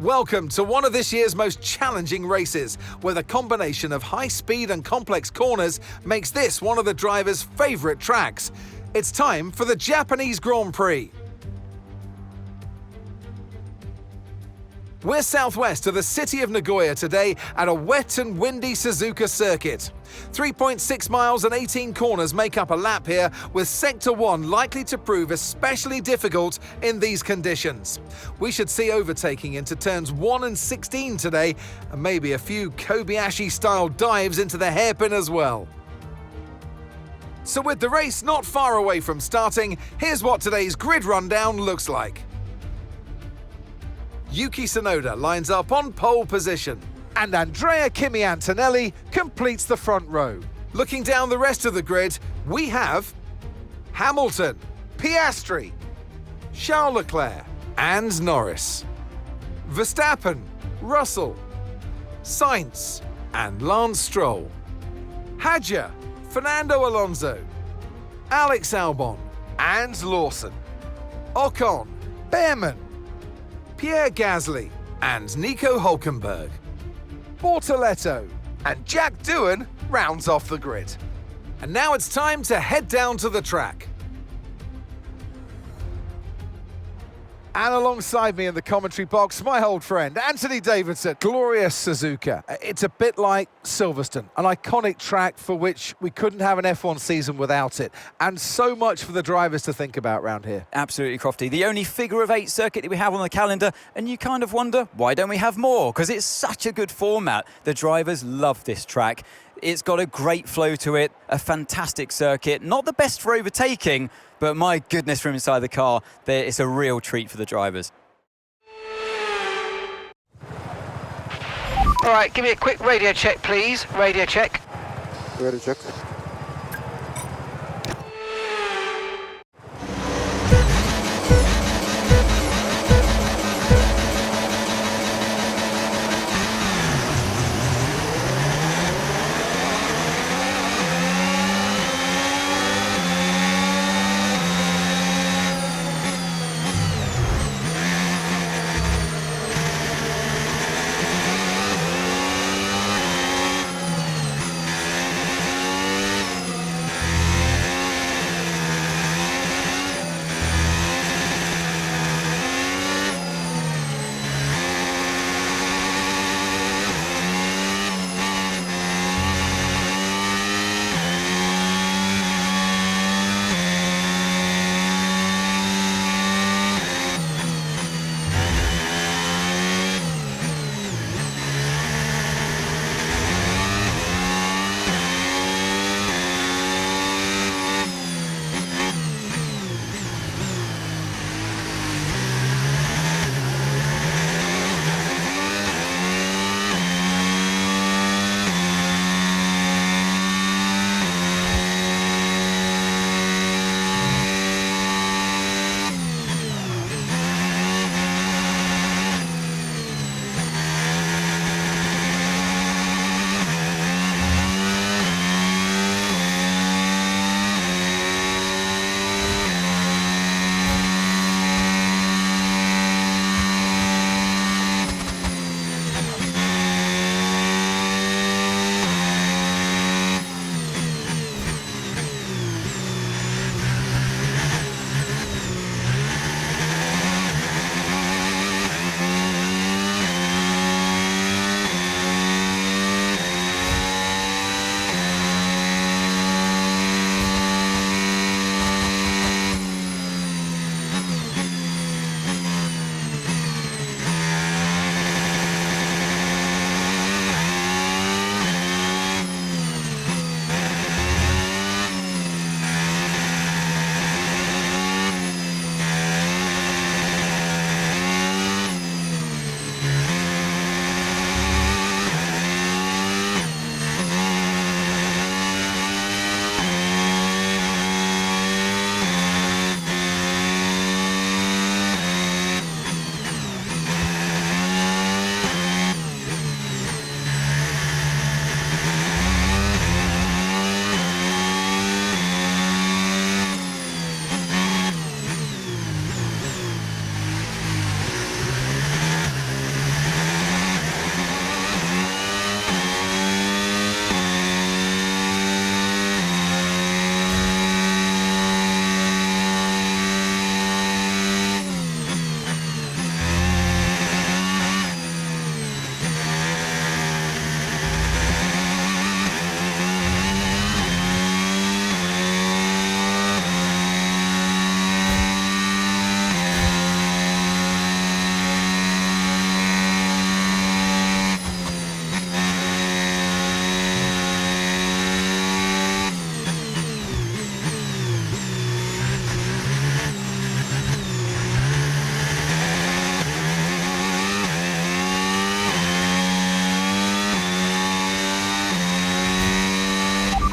Welcome to one of this year's most challenging races, where the combination of high speed and complex corners makes this one of the drivers' favourite tracks. It's time for the Japanese Grand Prix. We're southwest of the city of Nagoya today at a wet and windy Suzuka circuit. 3.6 miles and 18 corners make up a lap here, with Sector 1 likely to prove especially difficult in these conditions. We should see overtaking into turns 1 and 16 today, and maybe a few Kobayashi-style dives into the hairpin as well. So with the race not far away from starting, here's what today's grid rundown looks like. Yuki Tsunoda lines up on pole position, and Andrea Kimi Antonelli completes the front row. Looking down the rest of the grid, we have Hamilton, Piastri, Charles Leclerc, and Norris, Verstappen, Russell, Sainz, and Lance Stroll, Hadjar, Fernando Alonso, Alex Albon, and Lawson, Ocon, Behrman, Pierre Gasly, and Nico Hülkenberg. Bortoletto and Jack Doohan rounds off the grid. And now it's time to head down to the track. And alongside me in the commentary box, my old friend, Anthony Davidson. Glorious Suzuka. It's a bit like Silverstone, an iconic track for which we couldn't have an F1 season without it. And so much for the drivers to think about around here. Absolutely, Crofty. The only figure of 8 circuit that we have on the calendar, and you kind of wonder, why don't we have more? Because it's such a good format. The drivers love this track. It's got a great flow to it, a fantastic circuit. Not the best for overtaking, but my goodness, from inside the car, it's a real treat for the drivers. All right, give me a quick radio check, please. Radio check. Radio check.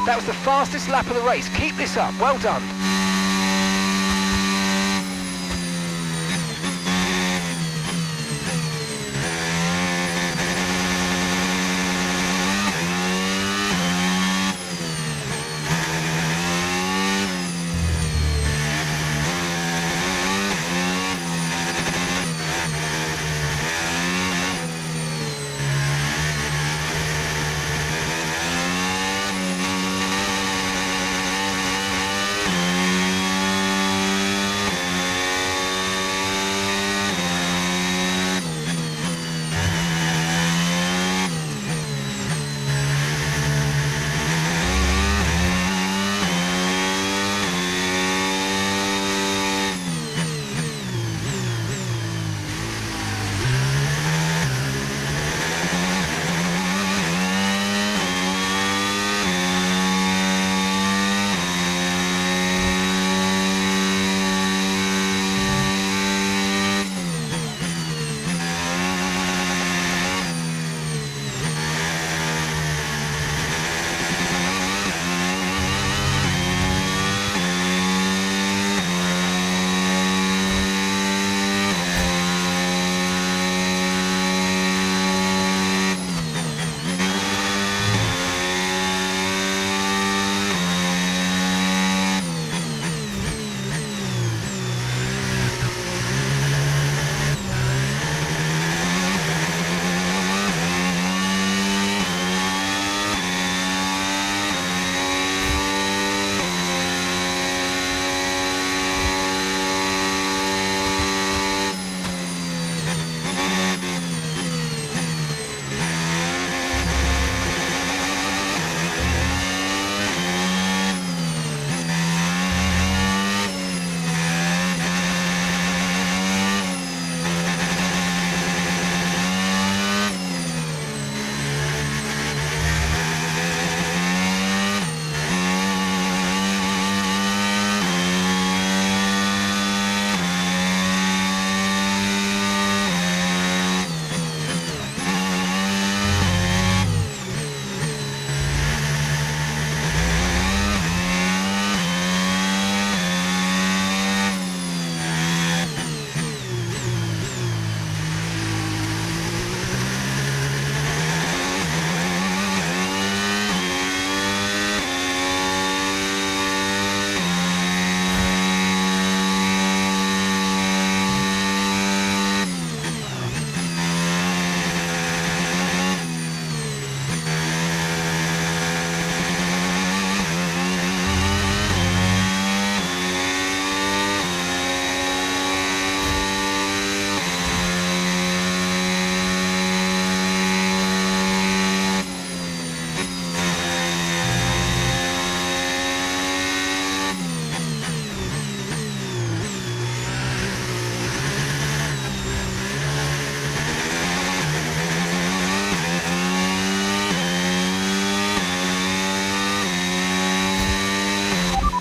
That was the fastest lap of the race. Keep this up. Well done.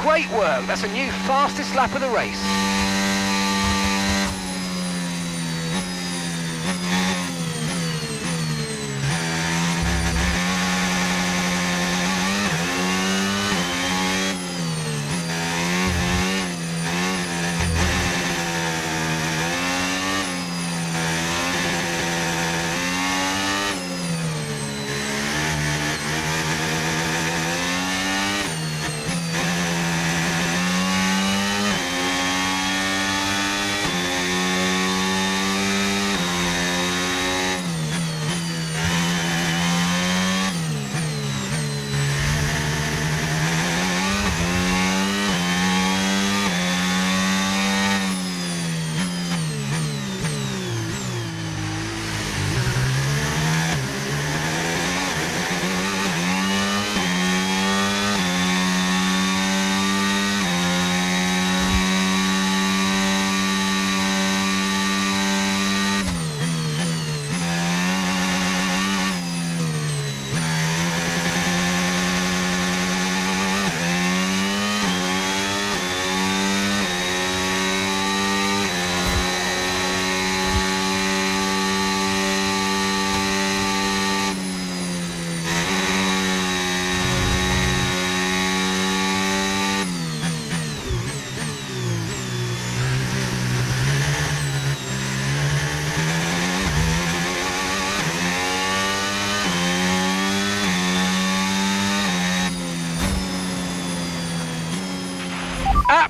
Great work. That's a new fastest lap of the race.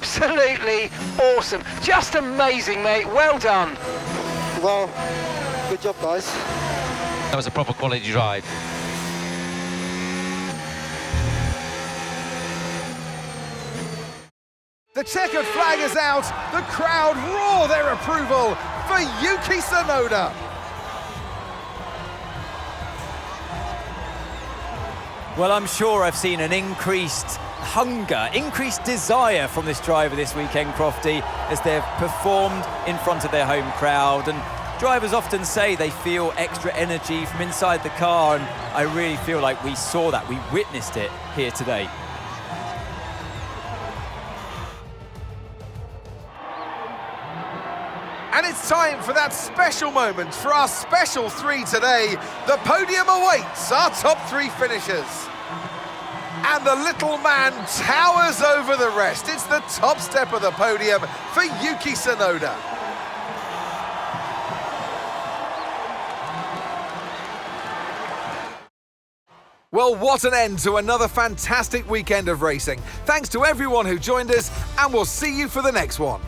Absolutely awesome. Just amazing, mate. Well done. Well, good job, guys. That was a proper quality drive. The checkered flag is out. The crowd roar their approval for Yuki Tsunoda. Well, I'm sure I've seen an increased hunger, increased desire from this driver this weekend, Crofty, as they've performed in front of their home crowd. And drivers often say they feel extra energy from inside the car, and I really feel like we saw that, we witnessed it here today. And it's time for that special moment for our special three today. The podium awaits our top three finishers. And the little man towers over the rest. It's the top step of the podium for Yuki Tsunoda. Well, what an end to another fantastic weekend of racing. Thanks to everyone who joined us, and we'll see you for the next one.